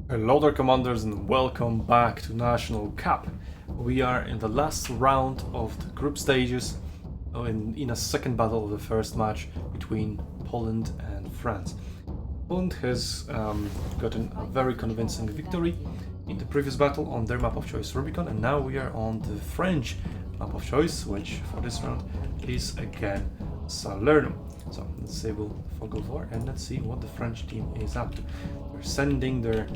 Hello there, commanders, and welcome back to National Cup. We are in the last round of the group stages in a second battle of the first match between Poland and France. Poland has gotten a very convincing victory in the previous battle on their map of choice Rubicon, and now we are on the French map of choice, which for this round is again Salernum. So let's disable Focal War and let's see what the French team is up to. They're sending their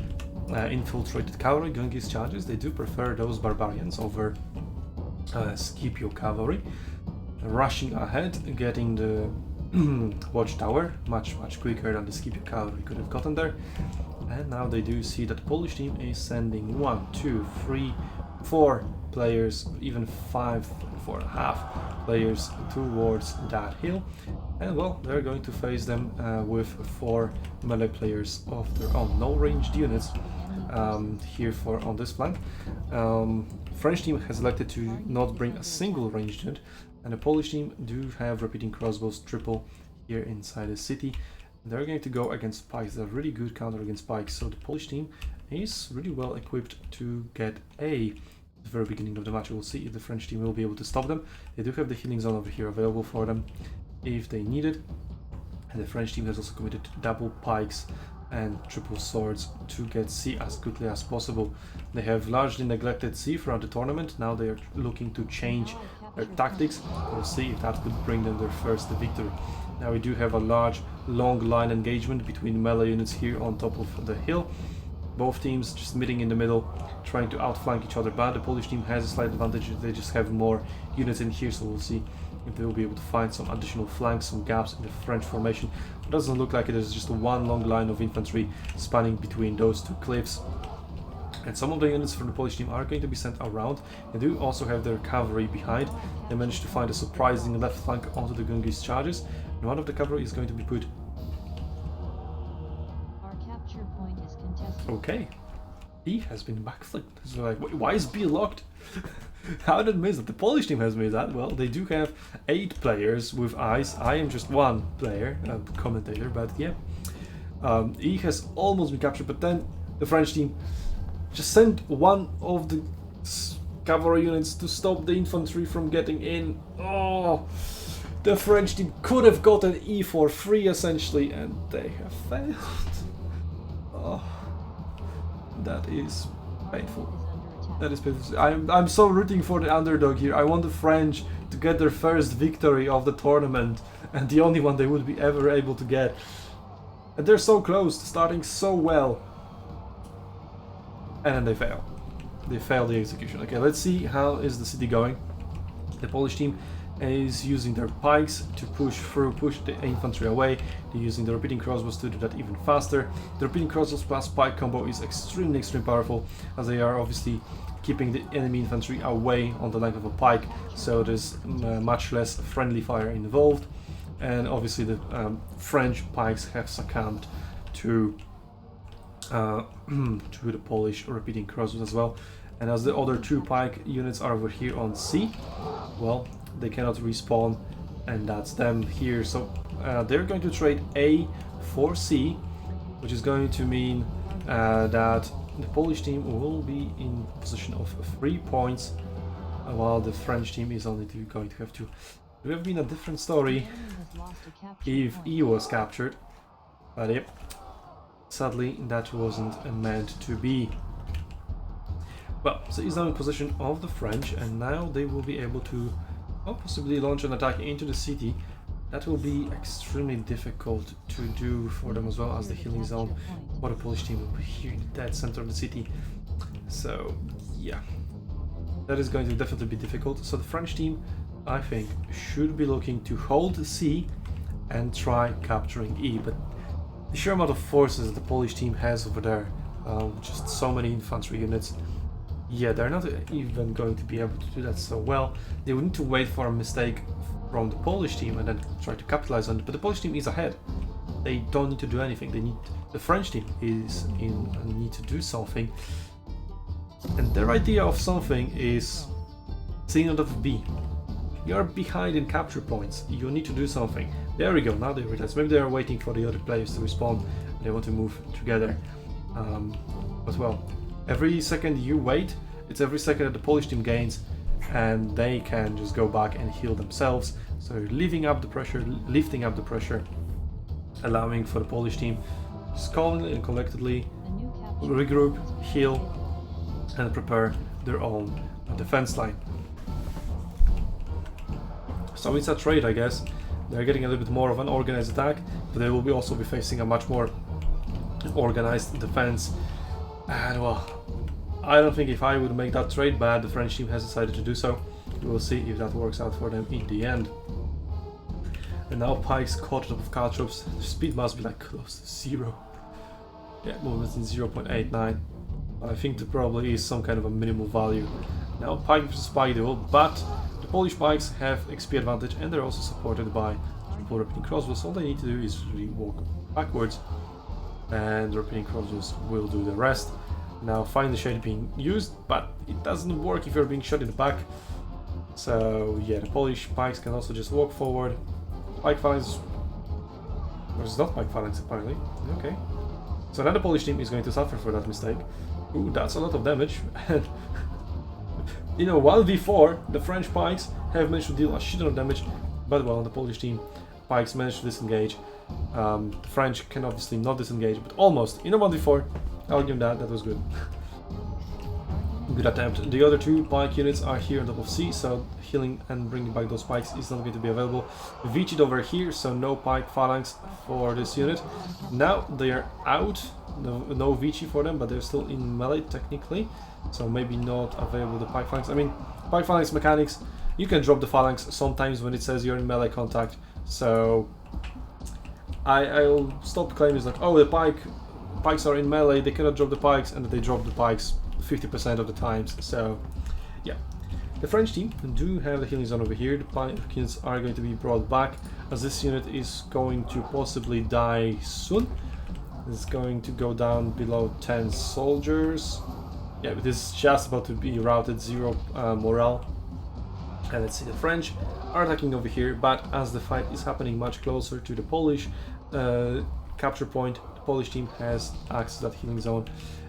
infiltrated cavalry, Genghis charges. They do prefer those barbarians over Scipio cavalry. Rushing ahead, getting the watchtower much quicker than the Scipio cavalry could have gotten there. And now they do see that the Polish team is sending 1, 2, 3, 4 players, even 5, 4.5 players towards that hill. And well, they're going to face them with 4 melee players of their own. No ranged units here on this flank. French team has elected to not bring a single ranged unit, and the Polish team do have repeating crossbows triple here inside the city. They're going to go against pikes. They're really good counter against pikes, so the Polish team is really well equipped to get A at the very beginning of the match. We'll see if the French team will be able to stop them. They do have the healing zone over here available for them if they need it. And the French team has also committed to double pikes and triple swords to get C as quickly as possible. They have largely neglected C throughout the tournament. Now they are looking to change their tactics. We'll see if that could bring them their first victory. Now we do have a large, long line engagement between melee units here on top of the hill. Both teams just meeting in the middle, trying to outflank each other, but the Polish team has a slight advantage. They just have more units in here, so we'll see if they will be able to find some additional flanks, some gaps in the French formation. It doesn't look like it. There's just one long line of infantry spanning between those two cliffs. And some of the units from the Polish team are going to be sent around. They do also have their cavalry behind. They managed to find a surprising left flank onto the Genghis charges. And one of the cavalry is going to be put... Our capture point is contested. Okay. B has been backflipped. So like, why is B locked? How did I miss that? The Polish team has made that. Well, they do have 8 players with eyes. I am just 1 player, commentator, but yeah. E has almost been captured, but then the French team just sent one of the cavalry units to stop the infantry from getting in. Oh, the French team could have gotten E for free essentially, and they have failed. Oh, that is painful. That is painful. I'm so rooting for the underdog here. I want the French to get their first victory of the tournament, and the only one they would be ever able to get. And they're so close, starting so well. And then they fail. They fail the execution. Okay, let's see how is the city going. The Polish team is using their pikes to push the infantry away. They're using the repeating crossbows to do that even faster. The repeating crossbows plus pike combo is extremely powerful, as they are obviously keeping the enemy infantry away on the length of a pike, so there's much less friendly fire involved. And obviously the French pikes have succumbed to the Polish repeating crossbows as well. And as the other 2 pike units are over here on C, well, they cannot respawn, and that's them here. So they're going to trade A for C, which is going to mean that the Polish team will be in position of 3 points, while the French team is only going to have 2. It would have been a different story if E was captured, but yep, sadly that wasn't meant to be. Well, so he's now in position of the French, and now they will be able to possibly launch an attack into the city. That will be extremely difficult to do for them, as well as the healing zone for the Polish team will be here in the dead center of the city. So yeah, that is going to definitely be difficult. So the French team, I think, should be looking to hold C and try capturing E, but the sheer amount of forces that the Polish team has over there, just so many infantry units, yeah, they're not even going to be able to do that so well. They would need to wait for a mistake from the Polish team and then try to capitalize on it, but the Polish team is ahead. They don't need to do anything. The French team is in need to do something, and their idea of something is C out of B. You're behind in capture points. You need to do something. There we go. Now they realize maybe they are waiting for the other players to respawn. They want to move together. as well. Every second you wait, it's every second that the Polish team gains, and they can just go back and heal themselves. So lifting up the pressure, allowing for the Polish team just calmly and collectedly The new capture regroup, point has been heal, activated. and prepare their own defense line. So it's a trade, I guess. They're getting a little bit more of an organized attack, but they will also be facing a much more organized defense. And well, I don't think if I would make that trade, but the French team has decided to do so. We will see if that works out for them in the end. And now Pikes caught up with caltrops. The speed must be like close to 0. Yeah, movement in 0.89. I think there probably is some kind of a minimal value. Now Pike versus Pike duel, but the Polish Pikes have XP advantage and they're also supported by triple repeating crossbows. All they need to do is really walk backwards, and the repeating crossbows will do the rest. Now find the shade being used, but it doesn't work if you're being shot in the back. So yeah, the Polish Pikes can also just walk forward. Pike phalanx, or it's not Pike phalanx apparently. Okay, so now the Polish team is going to suffer for that mistake. Ooh, that's a lot of damage. And you know, 1v4, the French Pikes have managed to deal a shit ton of damage, but well, the Polish team Pikes managed to disengage. The French can obviously not disengage, but almost. In a 1v4, I'll give them that was good. Good attempt. The other two Pike units are here on top of C, so healing and bringing back those Pikes is not going to be available. Vichy over here, so no Pike phalanx for this unit. Now they are out, no Vichy for them, but they're still in melee technically, so maybe not available the Pike phalanx. I mean, Pike phalanx mechanics, you can drop the phalanx sometimes when it says you're in melee contact, so I'll stop claiming it's like, oh, the Pikes are in melee, they cannot drop the Pikes, and they drop the Pikes 50% of the times. So yeah, the French team do have the healing zone over here. The Pike units are going to be brought back, as this unit is going to possibly die soon. It's going to go down below 10 soldiers. Yeah, but this is just about to be routed, 0 morale. And let's see, the French are attacking over here, but as the fight is happening much closer to the Polish capture point, the Polish team has access to that healing zone.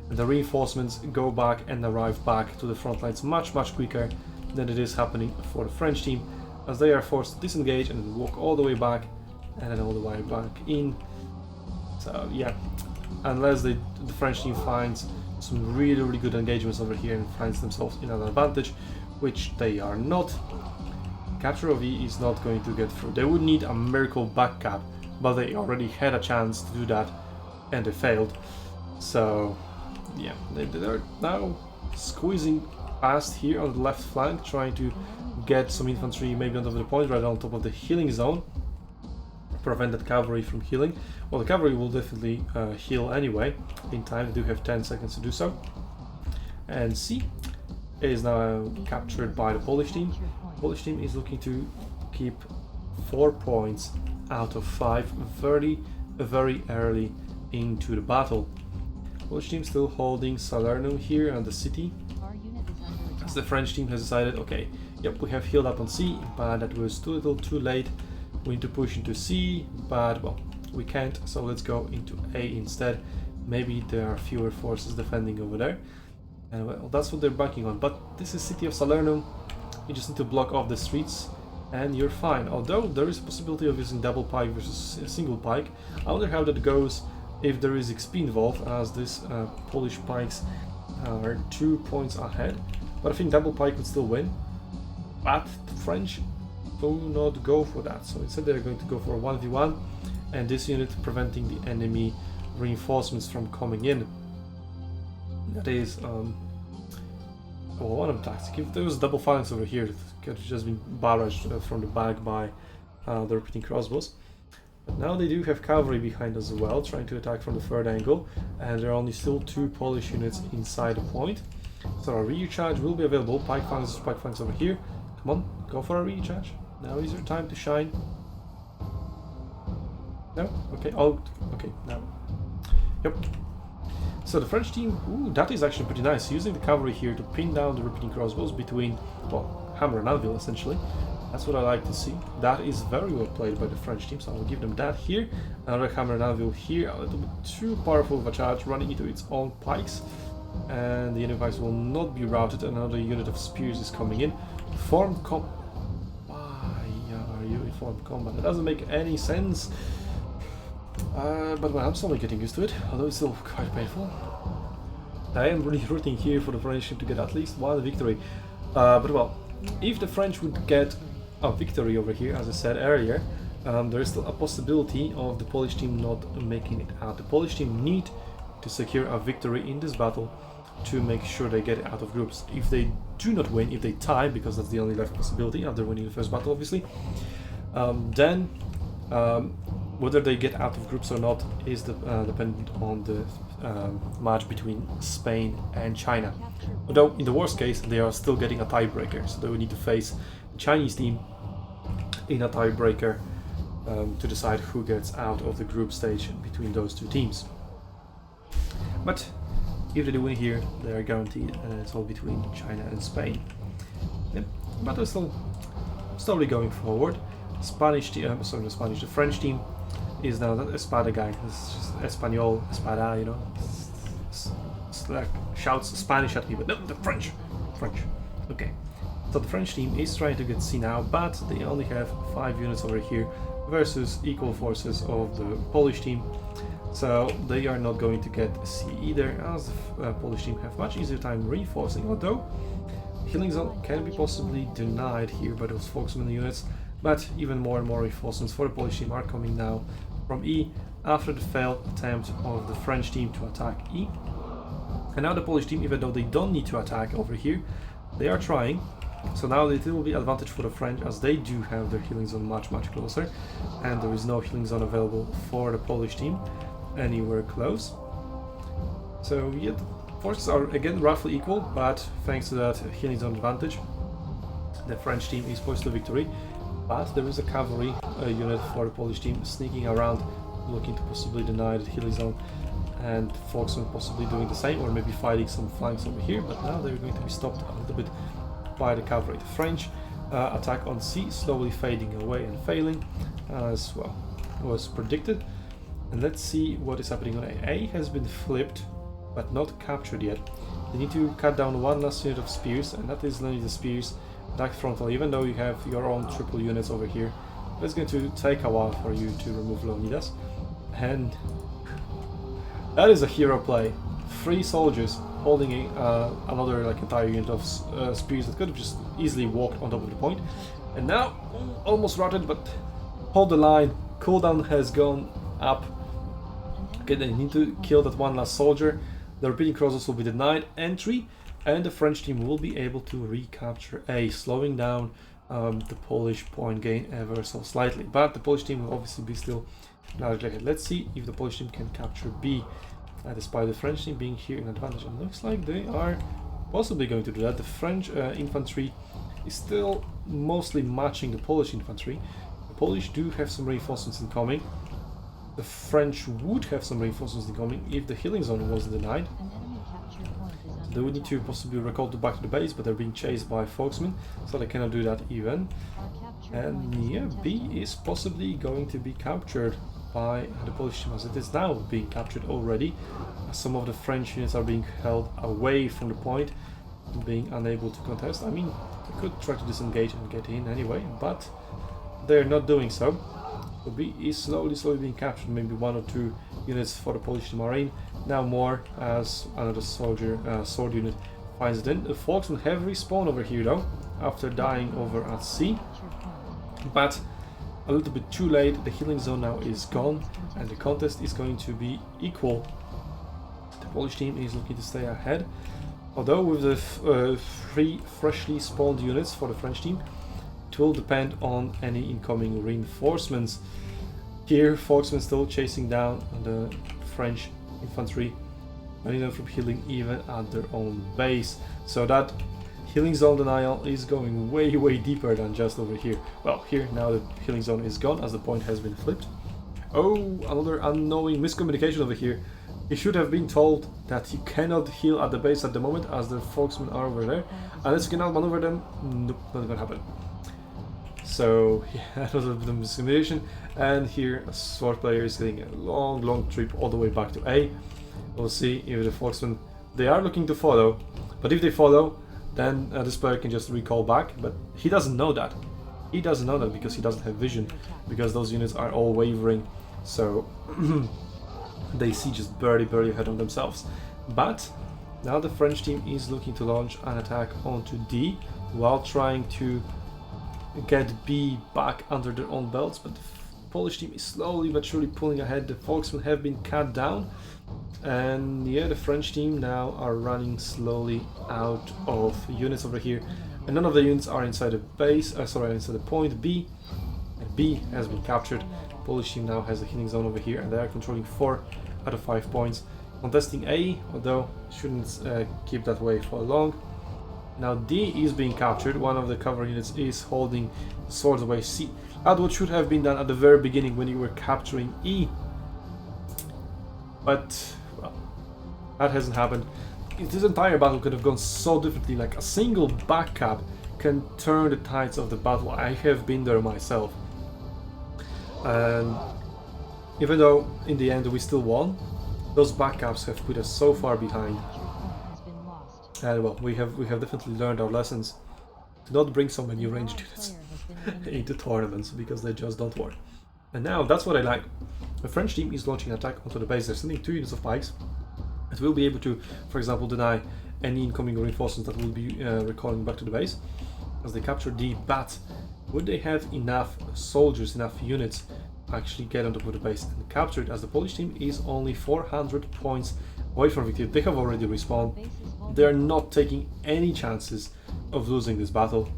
And the reinforcements go back and arrive back to the front lines much quicker than it is happening for the French team, as they are forced to disengage and walk all the way back and then all the way back in. So yeah, unless the French team finds some really good engagements over here and finds themselves in an advantage, which they are not, capture of E is not going to get through. They would need a miracle back cap, but they already had a chance to do that and they failed. So yeah, they're now squeezing past here on the left flank, trying to get some infantry maybe on top of the point, right on top of the healing zone, prevent that cavalry from healing. Well, the cavalry will definitely heal anyway in time. They do have 10 seconds to do so. And C is now captured by the Polish team. The Polish team is looking to keep 4 points out of 5 very early into the battle. Polish team still holding Salernum here and the city, Our unit is under attack. as the French team has decided, okay, yep, we have healed up on C, but that was too little too late. We need to push into C, but well, we can't, so let's go into A instead. Maybe there are fewer forces defending over there, and well, that's what they're banking on. But this is city of Salernum, you just need to block off the streets and you're fine. Although there is a possibility of using double pike versus a single pike. I wonder how that goes if there is XP involved, as this Polish pikes are 2 points ahead. But I think double pike would still win. But the French do not go for that, so instead they're going to go for a 1v1, and this unit preventing the enemy reinforcements from coming in. That is well, one of the tactics. If there was double phalanx over here, it could have just been barraged from the back by the repeating crossbows. But now they do have cavalry behind as well, trying to attack from the third angle, and there are only still 2 Polish units inside the point. So a recharge will be available. Pike phalanx over here. Come on, go for a recharge. Now is your time to shine. No? Okay, oh, okay, now. Yep. So the French team, ooh, that is actually pretty nice, using the cavalry here to pin down the repeating crossbows between, well, hammer and anvil essentially. That's what I like to see. That is very well played by the French team, so I will give them that here. Another hammer and anvil here, a little bit too powerful of a charge, running into its own pikes. And the enemy pikes will not be routed. Another unit of spears is coming in. Formed combat. Why are you in formed combat? It doesn't make any sense. But well, I'm slowly getting used to it, although it's still quite painful. I am really rooting here for the French team to get at least one victory. But well, if the French would get a victory over here, as I said earlier, there is still a possibility of the Polish team not making it out. The Polish team need to secure a victory in this battle to make sure they get out of groups. If they do not win, if they tie, because that's the only left possibility after winning the first battle, obviously, then whether they get out of groups or not is dependent on the match between Spain and China. Although in the worst case they are still getting a tiebreaker, so they will need to face the Chinese team in a tiebreaker to decide who gets out of the group stage between those two teams. But if they do win here, they are guaranteed, and it's all between China and Spain. Yep. But they're still slowly going forward. The French team is now that Espada guy. It's just Espanol, Espada, you know. Like shouts Spanish at me, but no, the French. Okay. So the French team is trying to get C now, but they only have 5 units over here versus equal forces of the Polish team. So they are not going to get C either, as the Polish team have much easier time reinforcing, although healing zone can be possibly denied here by those Volksman units. But even more and more reinforcements for the Polish team are coming now from E after the failed attempt of the French team to attack E. And now the Polish team, even though they don't need to attack over here, they are trying. So now it will be advantage for the French, as they do have their healing zone much closer, and there is no healing zone available for the Polish team anywhere close. So yeah, the forces are again roughly equal, but thanks to that healing zone advantage, the French team is poised to victory. But there is a cavalry unit for the Polish team sneaking around, looking to possibly deny the healing zone, and Volksman possibly doing the same, or maybe fighting some flanks over here, but now they're going to be stopped a little bit by the cavalry. The French attack on C slowly fading away and failing, as well was predicted. And let's see what is happening on A. A has been flipped, but not captured yet. They need to cut down one last unit of spears, and that is only the spears attack frontal, even though you have your own triple units over here. It's going to take a while for you to remove Leonidas. And that is a hero play. 3 soldiers holding another entire unit of spears that could have just easily walked on top of the point. And now, almost routed, but hold the line. Cooldown has gone up. Okay, they need to kill that one last soldier. The repeating crosses will be denied entry, and the French team will be able to recapture A, slowing down the Polish point gain ever so slightly. But the Polish team will obviously be still neglected. Let's see if the Polish team can capture B, despite the French team being here in advantage. And looks like they are possibly going to do that. The French infantry is still mostly matching the Polish infantry. The Polish do have some reinforcements incoming. The French would have some reinforcements incoming if the healing zone wasn't denied. An enemy capture point is under They would need to possibly recall back to the base, but they're being chased by Volksman, so they cannot do that even. Our capture And point is yeah, B contested. is possibly going to be captured by the Polish team, as it is now being captured already. Some of the French units are being held away from the point, being unable to contest. I mean, they could try to disengage and get in anyway, but they're not doing so. So B is slowly being captured. Maybe 1 or 2 units for the Polish team are in. Now more, as another soldier sword unit finds it in. The Volksmen have respawned over here though, after dying over at C. Capture point. But a little bit too late. The healing zone now is gone, and the contest is going to be equal. The Polish team is looking to stay ahead, although with the 3 freshly spawned units for the French team, it will depend on any incoming reinforcements. Here, Volksmen still chasing down the French infantry, preventing them from healing even at their own base. So that healing zone denial is going way deeper than just over here. Well, here now the healing zone is gone as the point has been flipped. Oh, another unknowing miscommunication over here. You should have been told that you cannot heal at the base at the moment, as the Volksmen are over there. Unless you can outmaneuver them, nope, not gonna happen. So yeah, that was a bit of a simulation. And here a sword player is getting a long trip all the way back to A. We'll see if the Foxmen, they are looking to follow, but if they follow, then this player can just recall back, but he doesn't know that. He doesn't know that because he doesn't have vision, because those units are all wavering, so they see just barely ahead of themselves. But now the French team is looking to launch an attack onto D while trying to get B back under their own belts, but the Polish team is slowly but surely pulling ahead. The Volksmen have been cut down, and yeah, the French team now are running slowly out of units over here, and none of the units are inside the base, inside the point B, and B has been captured. The Polish team now has a healing zone over here, and they are controlling 4 out of 5 points. Contesting A, although shouldn't keep that way for long. Now D is being captured, one of the cover units is holding swords away. See, that's what should have been done at the very beginning when you were capturing E. But, well, that hasn't happened. This entire battle could have gone so differently, like a single backcap can turn the tides of the battle. I have been there myself. And even though in the end we still won, those backcaps have put us so far behind. And well, we have definitely learned our lessons. Do not bring so many ranged units into tournaments, because they just don't work. And now that's what I like. The French team is launching an attack onto the base. They're sending 2 units of pikes. It will be able to, for example, deny any incoming reinforcements that will be recalling back to the base as they capture D. But would they have enough soldiers, enough units to actually get on top of the base and capture it, as the Polish team is only 400 points away from victory? They have already respawned. They're not taking any chances of losing this battle.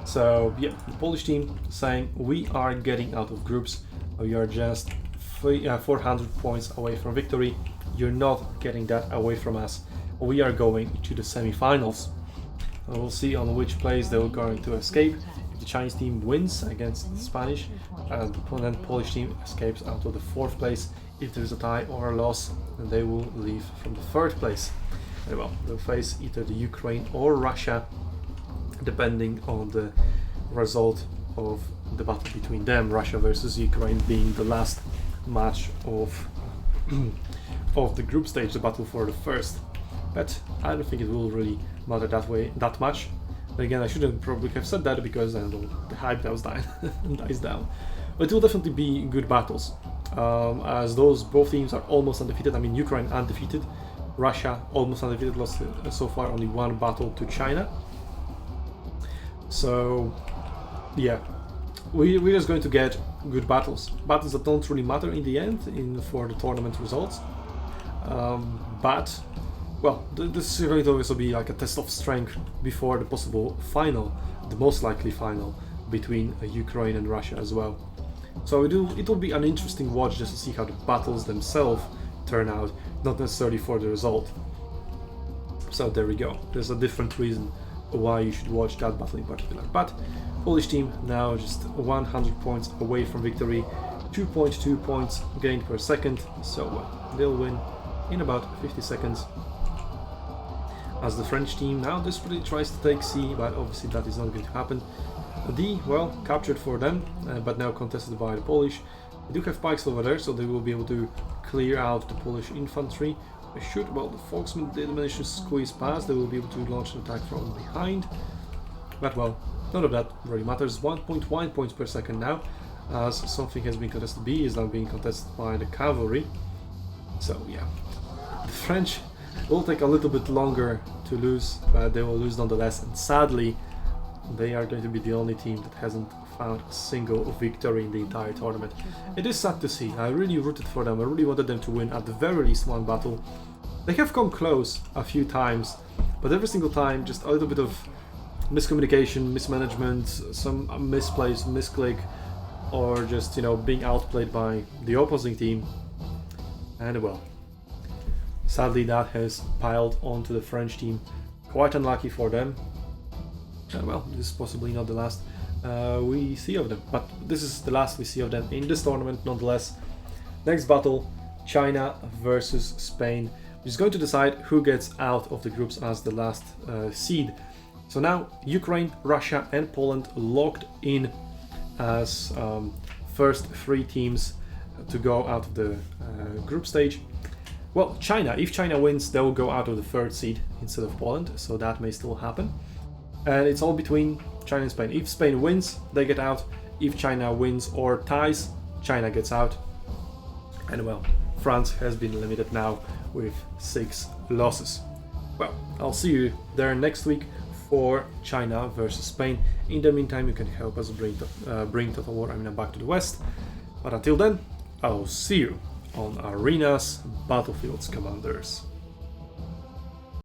So yeah, the Polish team saying we are getting out of groups. We are just 400 points away from victory. You're not getting that away from us. We are going to the semi-finals. And we'll see on which place they're going to escape. If the Chinese team wins against the Spanish, the Polish team escapes out of the 4th place. If there's a tie or a loss, then they will leave from the 3rd place. And well, they'll face either the Ukraine or Russia, depending on the result of the battle between them. Russia versus Ukraine being the last match of of the group stage, the battle for the first. But I don't think it will really matter that much. But again, I shouldn't probably have said that, because then the hype dies down. But it will definitely be good battles, as both teams are almost undefeated. I mean, Ukraine undefeated, Russia almost undefeated, lost so far only 1 battle to China. So yeah, we're just going to get good battles that don't really matter in the end for the tournament results. But well, this is going to also be like a test of strength before the possible final, the most likely final between Ukraine and Russia as well. So it will be an interesting watch just to see how the battles themselves turn out, not necessarily for the result. So there we go. There's a different reason why you should watch that battle in particular. But Polish team now just 100 points away from victory, 2.2 points gained per second, so they'll win in about 50 seconds. As the French team now desperately tries to take C, but obviously that is not going to happen. D, well, captured for them, but now contested by the Polish. They do have pikes over there, so they will be able to clear out the Polish infantry. They should, well, the Volksmen did manage to squeeze past. They will be able to launch an attack from behind. But well, none of that really matters. 1.1 points per second now, as something has been contested. B is now being contested by the cavalry. So yeah, the French will take a little bit longer to lose, but they will lose nonetheless. And sadly, they are going to be the only team that hasn't found a single victory in the entire tournament. It is sad to see. I really rooted for them. I really wanted them to win at the very least 1 battle. They have come close a few times, but every single time just a little bit of miscommunication, mismanagement, some misplays, misclick, or just, you know, being outplayed by the opposing team. And well, sadly that has piled onto the French team. Quite unlucky for them. Well, this is possibly not the last we see of them, but this is the last we see of them in this tournament nonetheless. Next battle, China versus Spain, which is going to decide who gets out of the groups as the last seed. So now Ukraine, Russia and Poland locked in as first 3 teams to go out of the group stage. Well, China, if China wins, they will go out of the 3rd seed instead of Poland, so that may still happen. And it's all between China and Spain. If Spain wins, they get out. If China wins or ties, China gets out. And well, France has been limited now with 6 losses. Well, I'll see you there next week for China versus Spain. In the meantime, you can help us bring Total War Arena back to the West. But until then, I'll see you on Arenas Battlefields Commanders.